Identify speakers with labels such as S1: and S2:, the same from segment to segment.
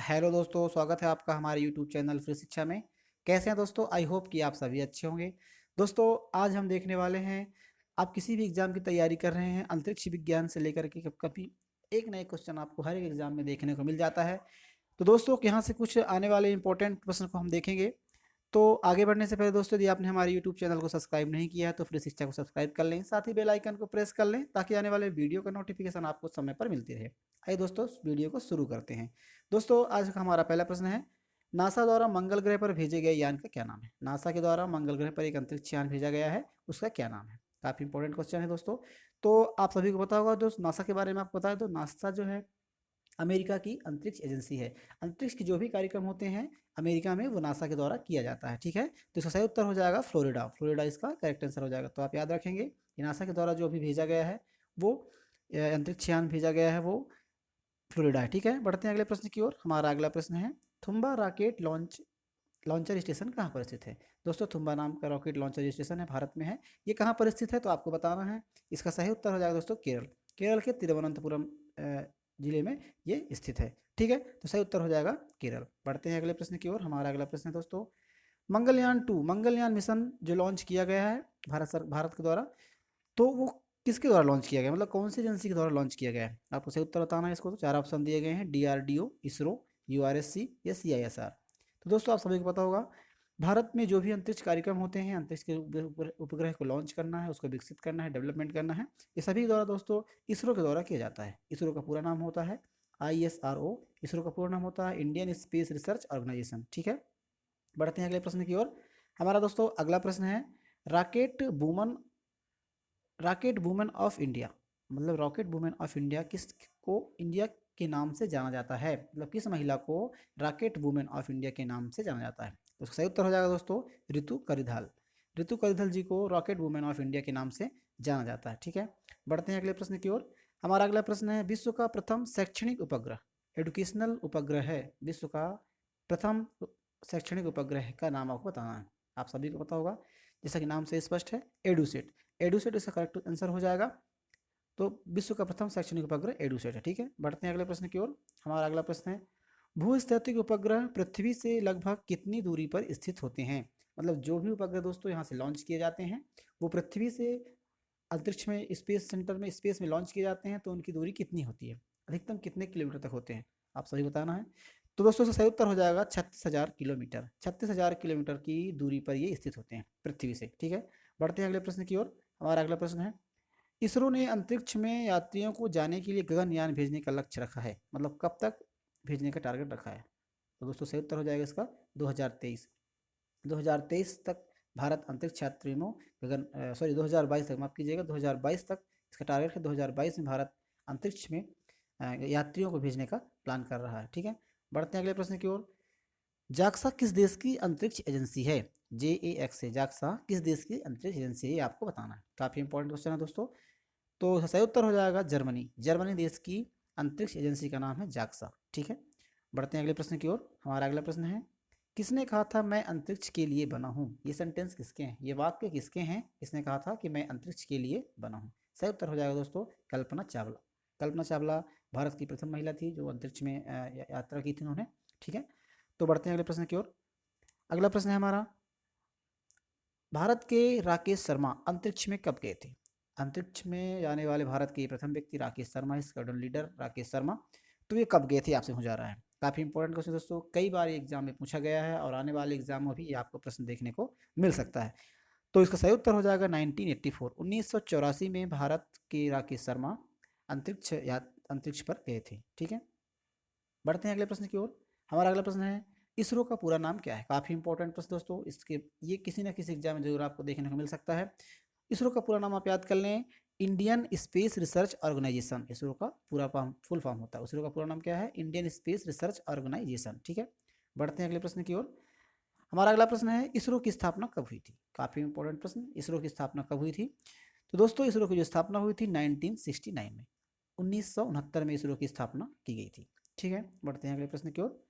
S1: Hello दोस्तों, स्वागत है आपका हमारे यूट्यूब चैनल फ्री शिक्षा में। कैसे हैं दोस्तों? आई होप कि आप सभी अच्छे होंगे। दोस्तों, आज हम देखने वाले हैं, आप किसी भी एग्ज़ाम की तैयारी कर रहे हैं, अंतरिक्ष विज्ञान से लेकर के कभी कभी एक नए क्वेश्चन आपको हर एक एग्ज़ाम में देखने को मिल जाता है। तो दोस्तों, यहाँ से कुछ आने वाले इंपॉर्टेंट प्रश्न को हम देखेंगे। तो आगे बढ़ने से पहले दोस्तों, यदि आपने हमारे यूट्यूब चैनल को सब्सक्राइब नहीं किया है तो फ्री शिक्षा को सब्सक्राइब कर लें, साथ ही बेल आइकन को प्रेस कर लें ताकि आने वाले वीडियो का नोटिफिकेशन आपको समय पर मिलती रहे। आइए दोस्तों, वीडियो को शुरू करते हैं। दोस्तों, आज का हमारा पहला प्रश्न है, नासा द्वारा मंगल ग्रह पर भेजे गए यान का क्या नाम है? नासा के द्वारा मंगल ग्रह पर एक अंतरिक्ष यान भेजा गया है, उसका क्या नाम है? काफ़ी इंपॉर्टेंट क्वेश्चन है दोस्तों। तो आप सभी को पता होगा दोस्त, नासा के बारे में आपको बताया तो नासा जो है अमेरिका की अंतरिक्ष एजेंसी है। अंतरिक्ष के जो भी कार्यक्रम होते हैं अमेरिका में, वो नासा के द्वारा किया जाता है। ठीक है, तो इसका सही उत्तर हो जाएगा फ्लोरिडा। फ्लोरिडा इसका करेक्ट आंसर हो जाएगा। तो आप याद रखेंगे कि नासा के द्वारा जो भी भेजा गया है वो अंतरिक्ष यान भेजा गया है वो फ्लोरिडा है। ठीक है, बढ़ते हैं अगले प्रश्न की ओर। हमारा अगला प्रश्न है, थुम्बा रॉकेट लॉन्चर स्टेशन कहाँ पर स्थित है? दोस्तों, थुम्बा नाम का रॉकेट लॉन्चर स्टेशन है, भारत में है। ये कहाँ पर स्थित है तो आपको बताना है। इसका सही उत्तर हो जाएगा दोस्तों केरल। केरल के तिरुवनंतपुरम जिले में ये स्थित है। ठीक है, तो सही उत्तर हो जाएगा केरल। बढ़ते हैं अगले प्रश्न की ओर। हमारा अगला प्रश्न है दोस्तों, मंगलयान 2 मंगलयान मिशन जो लॉन्च किया गया है भारत के द्वारा, तो वो किसके द्वारा लॉन्च किया गया, मतलब कौन सी एजेंसी के द्वारा लॉन्च किया गया है? आपको सही उत्तर बताना है। इसको तो चार ऑप्शन दिए गए हैं, DRDO, इसरो, URSC या CISR। तो दोस्तों, आप सभी को पता होगा, भारत में जो भी अंतरिक्ष कार्यक्रम होते हैं, अंतरिक्ष के उपग्रह को लॉन्च करना है, उसको विकसित करना है, डेवलपमेंट करना है, ये सभी द्वारा दोस्तों इसरो के द्वारा किया जाता है। इसरो का पूरा नाम होता है ISRO। इसरो का पूरा नाम होता है इंडियन स्पेस रिसर्च ऑर्गेनाइजेशन। ठीक है, बढ़ते हैं अगले प्रश्न की ओर। हमारा दोस्तों अगला प्रश्न है, rocket woman rocket women of India, मतलब रॉकेट वुमेन ऑफ इंडिया किसको इंडिया के नाम से जाना जाता है? मतलब किस महिला को रॉकेट वुमेन ऑफ इंडिया के नाम से जाना जाता है? तो उसका सही उत्तर हो जाएगा दोस्तों ऋतु करिधाल। ऋतु करिधाल जी को रॉकेट वुमेन ऑफ इंडिया के नाम से जाना जाता है। ठीक है, बढ़ते हैं अगले प्रश्न की ओर। हमारा अगला प्रश्न है, विश्व का प्रथम शैक्षणिक उपग्रह, एजुकेशनल उपग्रह है, विश्व का प्रथम शैक्षणिक उपग्रह का नाम आपको बताना है। आप सभी को पता होगा, जैसा कि नाम से स्पष्ट है, एडुसेट। एडुसेट इसका करेक्ट आंसर हो जाएगा। तो विश्व का प्रथम शैक्षणिक उपग्रह एडुसेट है। ठीक है, बढ़ते हैं अगले प्रश्न की ओर। हमारा अगला प्रश्न है, भूस्थैतिक उपग्रह पृथ्वी से लगभग कितनी दूरी पर स्थित होते हैं? मतलब जो भी उपग्रह दोस्तों यहाँ से लॉन्च किए जाते हैं, वो पृथ्वी से अंतरिक्ष में, स्पेस सेंटर में, स्पेस में लॉन्च किए जाते हैं, तो उनकी दूरी कितनी होती है? अधिकतम कितने किलोमीटर तक होते हैं? आप सही बताना है। तो दोस्तों, इसका सही उत्तर हो जाएगा 36,000 किलोमीटर। 36,000 किलोमीटर की दूरी पर ये स्थित होते हैं पृथ्वी से। ठीक है, बढ़ते हैं अगले प्रश्न की ओर। हमारा अगला प्रश्न है, इसरो ने अंतरिक्ष में यात्रियों को जाने के लिए गगनयान भेजने का लक्ष्य रखा है, मतलब कब तक भेजने का टारगेट रखा है? तो दोस्तों, सही उत्तर हो जाएगा इसका 2023। 2023 तक भारत अंतरिक्ष यात्रियों में 2022 तक, माफ कीजिएगा, 2022 तक इसका टारगेट है। 2022 में भारत अंतरिक्ष में यात्रियों को भेजने का प्लान कर रहा है। ठीक है, बढ़ते हैं अगले प्रश्न की ओर। जाक्सा किस देश की अंतरिक्ष एजेंसी है? JAXA, जाक्सा किस देश की अंतरिक्ष एजेंसी है, ये आपको बताना है। काफ़ी इंपॉर्टेंट क्वेश्चन है दोस्तों। तो सही उत्तर हो जाएगा जर्मनी। जर्मनी देश की अंतरिक्ष एजेंसी का नाम है जाक्सा। ठीक है, बढ़ते हैं अगले प्रश्न की ओर। हमारा अगला प्रश्न है, किसने कहा था मैं अंतरिक्ष के लिए बना हूँ? ये सेंटेंस किसके हैं, ये वाक्य किसके हैं? इसने कहा था कि मैं अंतरिक्ष के लिए बना हूँ। सही उत्तर हो जाएगा दोस्तों कल्पना चावला। कल्पना चावला भारत की प्रथम महिला थी जो अंतरिक्ष में यात्रा की थी उन्होंने। ठीक है, तो बढ़ते हैं अगले प्रश्न की ओर। अगला प्रश्न है हमारा, भारत के राकेश शर्मा अंतरिक्ष में कब गए थे? अंतरिक्ष में जाने वाले भारत के प्रथम व्यक्ति राकेश शर्मा, स्क्वाड्रन लीडर राकेश शर्मा। तो ये कब गए थे आपसे हो जा रहा है। काफ़ी इंपॉर्टेंट क्वेश्चन दोस्तों, कई बार एग्जाम में पूछा गया है और आने वाले एग्जाम में भी ये आपको प्रश्न देखने को मिल सकता है। तो इसका सही उत्तर हो जाएगा 1984। 1984 में भारत के राकेश शर्मा अंतरिक्ष पर गए थे। ठीक है, बढ़ते हैं अगले प्रश्न की ओर। हमारा अगला प्रश्न है, इसरो का पूरा नाम क्या है? काफ़ी इंपॉर्टेंट प्रश्न दोस्तों, इसके ये किसी ना किसी एग्जाम में जरूर आपको देखने को मिल सकता है। इसरो का पूरा नाम आप याद कर लें, Indian Space Research Organisation. ISRO का पूरा फॉर्म, फुल फॉर्म होता है। इसरो का पूरा नाम क्या है? Indian Space Research Organisation. ठीक है, बढ़ते हैं अगले प्रश्न की ओर। हमारा अगला प्रश्न है, इसरो की स्थापना कब हुई थी? काफ़ी इंपॉर्टेंट प्रश्न, इसरो की स्थापना कब हुई थी? तो दोस्तों, इसरो की जो स्थापना हुई थी 1969 में, 1969 में इसरो की स्थापना की गई थी। ठीक है, बढ़ते हैं अगले प्रश्न की ओर।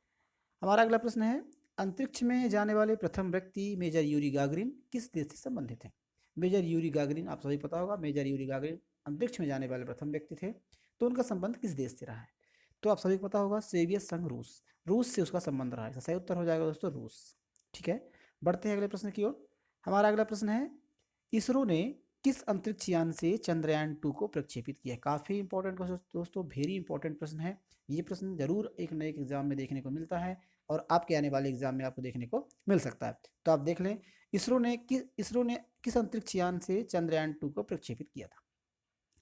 S1: हमारा अगला प्रश्न है, अंतरिक्ष में जाने वाले प्रथम व्यक्ति मेजर यूरी गागरिन किस देश से संबंधित हैं? मेजर यूरी गागरिन, आप सभी पता होगा, मेजर यूरी गागरिन अंतरिक्ष में जाने वाले प्रथम व्यक्ति थे। तो उनका संबंध किस देश से रहा है? तो आप सभी को पता होगा सोवियत संघ रूस, रूस से उसका संबंध रहा है। सही उत्तर हो जाएगा दोस्तों रूस। ठीक है, बढ़ते हैं अगले प्रश्न की ओर। हमारा अगला प्रश्न है, इसरो ने किस अंतरिक्ष यान से चंद्रयान 2 को प्रक्षेपित किया? काफी इंपॉर्टेंट क्वेश्चन दोस्तों, वेरी इंपॉर्टेंट प्रश्न है। ये प्रश्न जरूर एक नए एग्जाम में देखने को मिलता है और आपके आने वाले एग्जाम में आपको देखने को मिल सकता है। तो आप देख लें, इसरो ने किस अंतरिक्ष यान से चंद्रयान 2 को प्रक्षेपित किया था?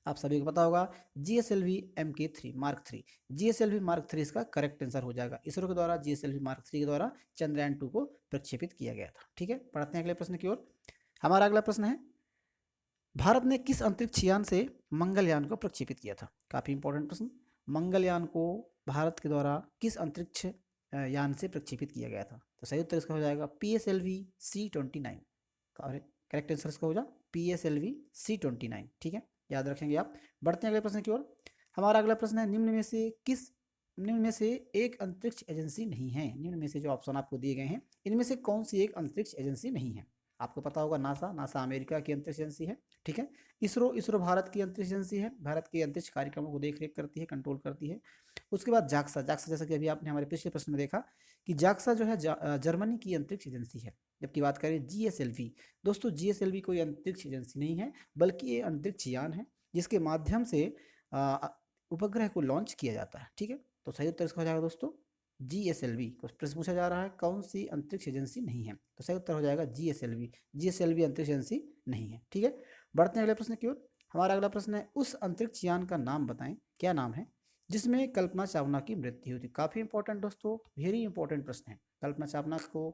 S1: आप सभी को पता होगा GSLV Mk3 mark 3। GSLV mark 3 इसका करेक्ट आंसर हो जाएगा। इसरो के द्वारा GSLV मार्क 3 के द्वारा चंद्रयान 2 को प्रक्षेपित किया गया था। ठीक है, पढ़ते हैं अगले प्रश्न की ओर। हमारा अगला प्रश्न है, भारत ने किस अंतरिक्ष यान से मंगलयान को प्रक्षेपित किया था? काफी इंपॉर्टेंट प्रश्न। मंगलयान को भारत के द्वारा किस अंतरिक्ष यान से प्रक्षेपित किया गया था? तो सही उत्तर इसका हो जाएगा PSLV C29। करेक्ट आंसर इसका हो जाए PSLV C29। ठीक है, याद रखेंगे आप। बढ़ते हैं अगले प्रश्न की ओर। हमारा अगला प्रश्न है, निम्न में से एक अंतरिक्ष एजेंसी नहीं है? निम्न में से जो ऑप्शन आपको दिए गए हैं, इनमें से कौन सी एक अंतरिक्ष एजेंसी नहीं है? आपको पता होगा नासा अमेरिका की अंतरिक्ष एजेंसी है। ठीक है, इसरो भारत की अंतरिक्ष एजेंसी है, भारत के अंतरिक्ष कार्यक्रमों को देख रेख करती है, कंट्रोल करती है। उसके बाद जाक्सा जैसा कि अभी आपने हमारे पिछले प्रश्न में देखा कि जाक्सा जो है जर्मनी की अंतरिक्ष एजेंसी है। जबकि बात करें GSLV, दोस्तों GSLV कोई अंतरिक्ष एजेंसी नहीं है, बल्कि ये अंतरिक्ष यान है जिसके माध्यम से उपग्रह को लॉन्च किया जाता है। ठीक है, तो सही उत्तर इसका हो जाएगा दोस्तों GSLV। प्रश्न पूछा जा रहा है कौन सी अंतरिक्ष एजेंसी नहीं है, तो सही उत्तर हो जाएगा GSLV अंतरिक्ष एजेंसी नहीं है। ठीक है, बढ़ते हैं अगले प्रश्न की ओर। हमारा अगला प्रश्न है, उस अंतरिक्ष यान का नाम बताएं, क्या नाम है जिसमें कल्पना चावला की मृत्यु हुई थी? काफी इंपॉर्टेंट दोस्तों, वेरी इंपॉर्टेंट प्रश्न है। कल्पना चावला को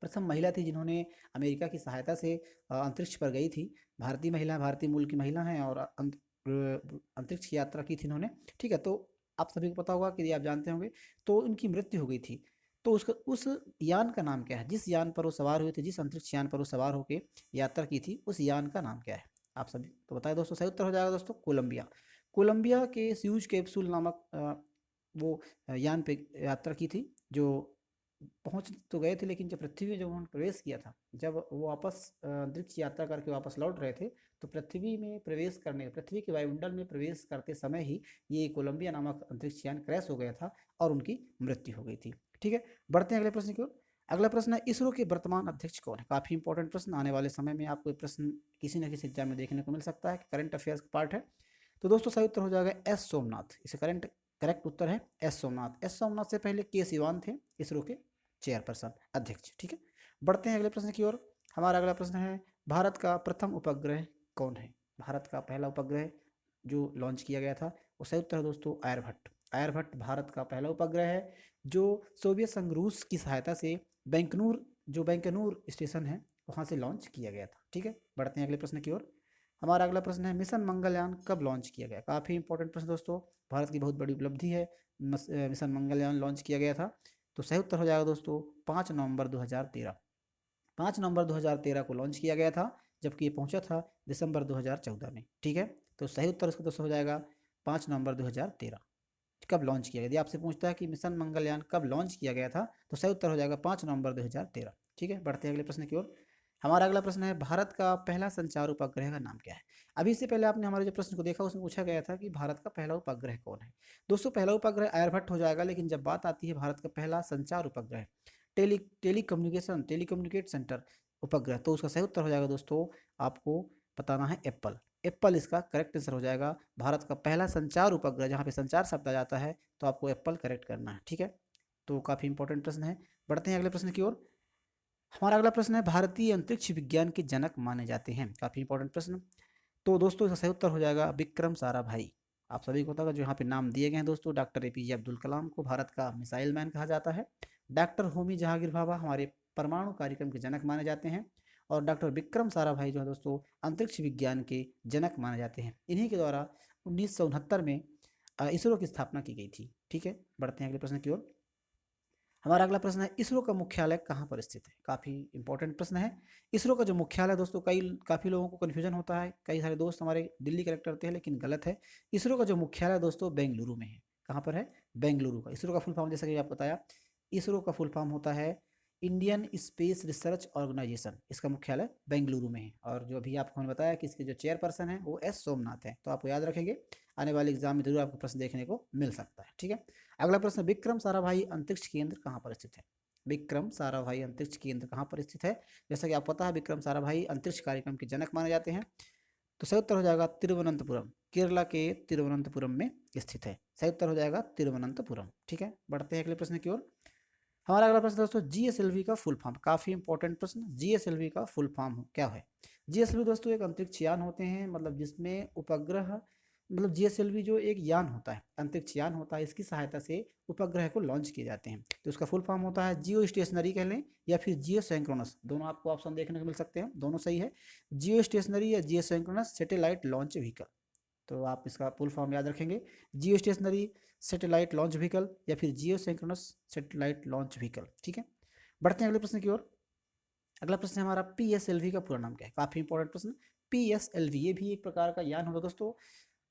S1: प्रथम महिला थी जिन्होंने अमेरिका की सहायता से अंतरिक्ष पर गई थी। भारतीय महिला, भारतीय मूल की महिला हैं और अंतरिक्ष की यात्रा की थी इन्होंने। ठीक है, तो आप सभी को पता होगा कि आप जानते होंगे, तो उनकी मृत्यु हो गई थी। तो उसका उस यान का नाम क्या है? जिस यान पर वो सवार हुए थे, जिस अंतरिक्ष यान पर वो सवार होकर यात्रा की थी, उस यान का नाम क्या है? आप सभी तो बताए दोस्तों। सही उत्तर हो जाएगा दोस्तों कोलंबिया। कोलंबिया के स्यूज कैप्सूल नामक वो यान पे यात्रा की थी, जो पहुंच तो गए थे, लेकिन जब पृथ्वी में जब उन्होंने प्रवेश किया था, जब वो वापस अंतरिक्ष यात्रा करके वापस लौट रहे थे, तो पृथ्वी के वायुमंडल में प्रवेश करते समय ही ये कोलंबिया नामक अंतरिक्ष यान क्रैश हो गया था और उनकी मृत्यु हो गई थी। ठीक है, बढ़ते हैं अगले प्रश्न की ओर। अगला प्रश्न है, इसरो के वर्तमान अध्यक्ष कौन है? काफी इंपॉर्टेंट प्रश्न, आने वाले समय में आपको ये प्रश्न किसी न किसी एग्जाम में देखने को मिल सकता है, करंट अफेयर्स का पार्ट है। तो दोस्तों सही उत्तर हो जाएगा S सोमनाथ। इसे करेक्ट उत्तर है S सोमनाथ। S सोमनाथ से पहले K सिवान थे इसरो के चेयरपर्सन, अध्यक्ष। ठीक है, बढ़ते हैं अगले प्रश्न की ओर। हमारा अगला प्रश्न है, भारत का प्रथम उपग्रह कौन है? भारत का पहला उपग्रह जो लॉन्च किया गया था, वो सही उत्तर है दोस्तों आर्यभट्ट। आर्यभट्ट भारत का पहला उपग्रह है जो सोवियत संघ रूस की सहायता से बैंकनूर स्टेशन है वहाँ से लॉन्च किया गया था। ठीक है, बढ़ते हैं अगले प्रश्न की ओर। हमारा अगला प्रश्न है, मिशन मंगलयान कब लॉन्च किया गया? काफ़ी इंपॉर्टेंट प्रश्न दोस्तों, भारत की बहुत बड़ी उपलब्धि है, मिशन मंगलयान लॉन्च किया गया था। तो सही उत्तर हो जाएगा दोस्तों 5 नवंबर 2013। 5 नवंबर 2013 को लॉन्च किया गया था, जबकि ये पहुंचा था दिसंबर 2014 में। ठीक है, तो सही उत्तर इसका दोस्तों हो जाएगा 5 नवंबर 2013। कब लॉन्च किया गया? यदि आपसे पूछता है कि मिशन मंगलयान कब लॉन्च किया गया था, तो सही उत्तर हो जाएगा 5 नवंबर 2013। ठीक है, बढ़ते हैं अगले प्रश्न की ओर। हमारा अगला प्रश्न है, भारत का पहला संचार उपग्रह का नाम क्या है? अभी से पहले आपने हमारे जो प्रश्न को देखा उसमें पूछा गया था कि भारत का पहला उपग्रह कौन है। दोस्तों पहला उपग्रह आर्यभट्ट हो जाएगा, लेकिन जब बात आती है भारत का पहला संचार उपग्रह टेलीकम्युनिकेट सेंटर उपग्रह, तो उसका सही उत्तर हो जाएगा दोस्तों, आपको बताना है एप्पल। एप्पल इसका करेक्ट आंसर हो जाएगा। भारत का पहला संचार उपग्रह, जहाँ पे संचार शब्द आ जाता है, तो आपको एप्पल करेक्ट करना है। ठीक है, तो काफ़ी इंपॉर्टेंट प्रश्न है। बढ़ते हैं अगले प्रश्न की ओर। हमारा अगला प्रश्न है, भारतीय अंतरिक्ष विज्ञान के जनक माने जाते हैं? काफ़ी इंपॉर्टेंट प्रश्न। तो दोस्तों इसका सही उत्तर हो जाएगा विक्रम साराभाई। आप सभी को पता होगा जो यहाँ पे नाम दिए गए हैं दोस्तों, डॉक्टर APJ अब्दुल कलाम को भारत का मिसाइल मैन कहा जाता है। डॉक्टर होमी जहांगीर भाभा हमारे परमाणु कार्यक्रम के जनक माने जाते हैं। और डॉक्टर विक्रम साराभाई जो है दोस्तों अंतरिक्ष विज्ञान के जनक माने जाते हैं। इन्हीं के द्वारा 1969 में इसरो की स्थापना की गई थी। ठीक है, बढ़ते हैं अगले प्रश्न की ओर। हमारा अगला प्रश्न है, इसरो का मुख्यालय कहाँ पर स्थित है? काफ़ी इंपॉर्टेंट प्रश्न है। इसरो का जो मुख्यालय दोस्तों, काफ़ी लोगों को कन्फ्यूजन होता है, कई सारे दोस्त हमारे दिल्ली करेक्ट करते हैं, लेकिन गलत है। इसरो का जो मुख्यालय दोस्तों बेंगलुरु में है। कहाँ पर है? बेंगलुरु का। इसरो का फुल फॉर्म जैसा कि आप बताया, इसरो का फुल फॉर्म होता है इंडियन स्पेस रिसर्च ऑर्गेनाइजेशन। इसका मुख्यालय बेंगलुरु में है। और जो अभी आपको हमने बताया कि इसके जो चेयरपर्सन है वो S सोमनाथ है, तो आपको याद रखेंगे। आने वाले एग्जाम में जरूर आपको प्रश्न देखने को मिल सकता है। ठीक है, अगला प्रश्न, विक्रम साराभाई अंतरिक्ष केंद्र कहाँ पर स्थित है? विक्रम साराभाई अंतरिक्ष केंद्र कहाँ पर स्थित है? जैसा कि आपको पता है विक्रम साराभाई अंतरिक्ष कार्यक्रम के जनक माने जाते हैं। तो सही उत्तर हो जाएगा तिरुवनंतपुरम, केरला के तिरुवनंतपुरम में स्थित है। सही उत्तर हो जाएगा तिरुवनंतपुरम। ठीक है, बढ़ते हैं अगले प्रश्न की ओर। हमारा अगला प्रश्न दोस्तों, जीएसएलवी का फुल फॉर्म, काफी इंपॉर्टेंट प्रश्न, जीएसएलवी का फुल फॉर्म क्या है? जीएसएलवी दोस्तों एक अंतरिक्ष यान होते हैं, मतलब जिसमें उपग्रह, मतलब जीएसएलवी जो एक यान होता है, अंतरिक्ष यान होता है, इसकी सहायता से उपग्रह को लॉन्च किए जाते हैं। तो उसका फुल फॉर्म होता है जियो स्टेशनरी कह लें या फिर जियो सेंक्रोनस, दोनों आपको ऑप्शन देखने को मिल सकते हैं, दोनों सही है। जियो स्टेशनरी या जियो सेंक्रोनस सैटेलाइट लॉन्च व्हीकल, तो आप इसका फुल फॉर्म याद रखेंगे, जियो स्टेशनरी सैटेलाइट लॉन्च व्हीकल या फिर जियो सिंक्रोनस सैटेलाइट लॉन्च व्हीकल। ठीक है, बढ़ते हैं अगले प्रश्न की ओर। अगला प्रश्न है हमारा, पीएसएलवी का पूरा नाम क्या है? काफी इंपॉर्टेंट प्रश्न। पीएसएलवी ये भी एक प्रकार का यान होगा दोस्तों।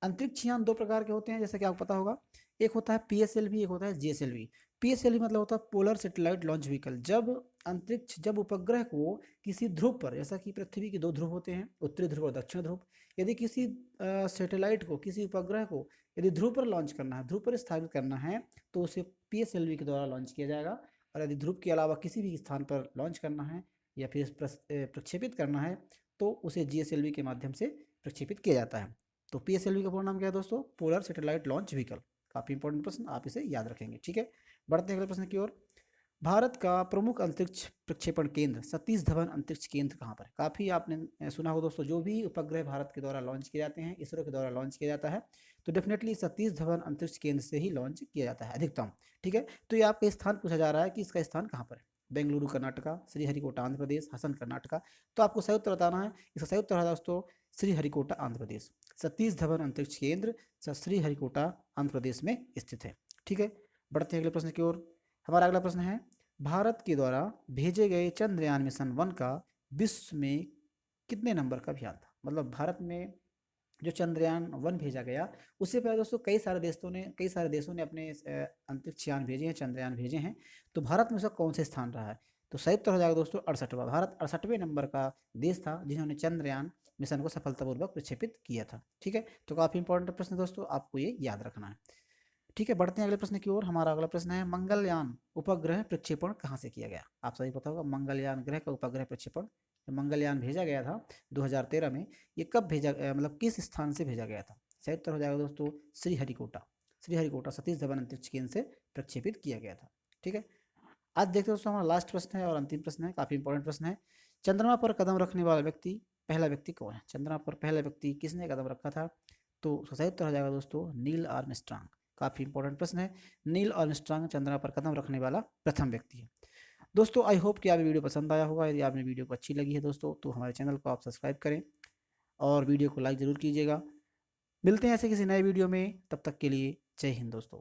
S1: अंतरिक्ष यान दो प्रकार के होते हैं, जैसा कि आपको पता होगा, एक होता है पीएसएलवी, एक होता है जीएसएलवी। पीएसएलवी मतलब होता है पोलर सैटेलाइट लॉन्च व्हीकल। जब उपग्रह को किसी ध्रुव पर, जैसा कि पृथ्वी के दो ध्रुव होते हैं, उत्तरी ध्रुव और दक्षिण ध्रुव, यदि किसी सैटेलाइट को, किसी उपग्रह को यदि ध्रुव पर लॉन्च करना है, ध्रुव पर स्थापित करना है, तो उसे पीएसएलवी के द्वारा लॉन्च किया जाएगा। और यदि ध्रुव के अलावा किसी भी स्थान पर लॉन्च करना है या फिर प्रक्षेपित करना है, तो उसे जीएसएलवी के माध्यम से प्रक्षेपित किया जाता है। तो पीएसएलवी का पूरा नाम क्या है दोस्तों? Polar satellite launch vehicle. काफी इंपॉर्टेंट प्रश्न, आप इसे याद रखेंगे। ठीक है, बढ़ते हैं अगले प्रश्न की ओर। भारत का प्रमुख अंतरिक्ष प्रक्षेपण केंद्र, सतीश धवन अंतरिक्ष केंद्र कहाँ पर है? काफी आपने सुना हो दोस्तों, जो भी उपग्रह भारत के द्वारा लॉन्च किए जाते हैं, इसरो के द्वारा लॉन्च किया जाता है, तो डेफिनेटली सतीश धवन अंतरिक्ष केंद्र से ही लॉन्च किया जाता है अधिकतम। ठीक है, तो ये आपका स्थान पूछा जा रहा है कि इसका स्थान कहाँ पर है? बेंगलुरु कर्नाटका, श्रीहरिकोटा आंध्र प्रदेश, हसन कर्नाटका। तो आपको सही उत्तर बताना है। इसका सही उत्तर है दोस्तों श्रीहरिकोटा आंध्र प्रदेश। सतीश धवन अंतरिक्ष केंद्र श्रीहरिकोटा आंध्र प्रदेश में स्थित है। ठीक है, बढ़ते हैं अगले प्रश्न की ओर। हमारा अगला प्रश्न है, भारत के द्वारा भेजे गए चंद्रयान मिशन 1 का विश्व में कितने नंबर का अभियान था? मतलब भारत में जो चंद्रयान 1 भेजा गया, उससे पहले दोस्तों कई सारे देशों ने अपने अंतरिक्ष यान भेजे हैं, चंद्रयान भेजे हैं। तो भारत में उसका कौन से स्थान रहा है? तो सही उत्तर हो जाएगा दोस्तों 68वां। भारत 68वें नंबर का देश था जिन्होंने चंद्रयान मिशन को सफलतापूर्वक प्रक्षेपित किया था। ठीक है, तो काफी इंपॉर्टेंट प्रश्न दोस्तों, आपको ये याद रखना है। ठीक है, बढ़ते हैं अगले प्रश्न की ओर। हमारा अगला प्रश्न है, मंगलयान उपग्रह प्रक्षेपण कहाँ से किया गया? आप सभी पता होगा, मंगलयान ग्रह का उपग्रह प्रक्षेपण, मंगलयान भेजा गया था 2013 में, ये कब भेजा, मतलब किस स्थान से भेजा गया था? सही उत्तर हो जाएगा दोस्तों श्रीहरिकोटा। श्रीहरिकोटा सतीश धवन अंतरिक्ष केंद्र से प्रक्षेपित किया गया था। ठीक है, आज देखते हैं दोस्तों, हमारा लास्ट प्रश्न है और अंतिम प्रश्न है, काफी इंपॉर्टेंट प्रश्न है। चंद्रमा पर कदम रखने वाला व्यक्ति, पहला व्यक्ति कौन है? चंद्रमा पर पहला व्यक्ति किसने कदम रखा था? तो उसका सही उत्तर हो जाएगा दोस्तों नील आर्मस्ट्रांग। काफी इंपॉर्टेंट प्रश्न है। नील आर्मस्ट्रांग चंद्रमा पर कदम रखने वाला प्रथम व्यक्ति है। दोस्तों आई होप कि आपको वीडियो पसंद आया होगा। यदि आपने वीडियो को अच्छी लगी है दोस्तों, तो हमारे चैनल को आप सब्सक्राइब करें और वीडियो को लाइक जरूर कीजिएगा। मिलते हैं ऐसे किसी नए वीडियो में, तब तक के लिए जय हिंद दोस्तों।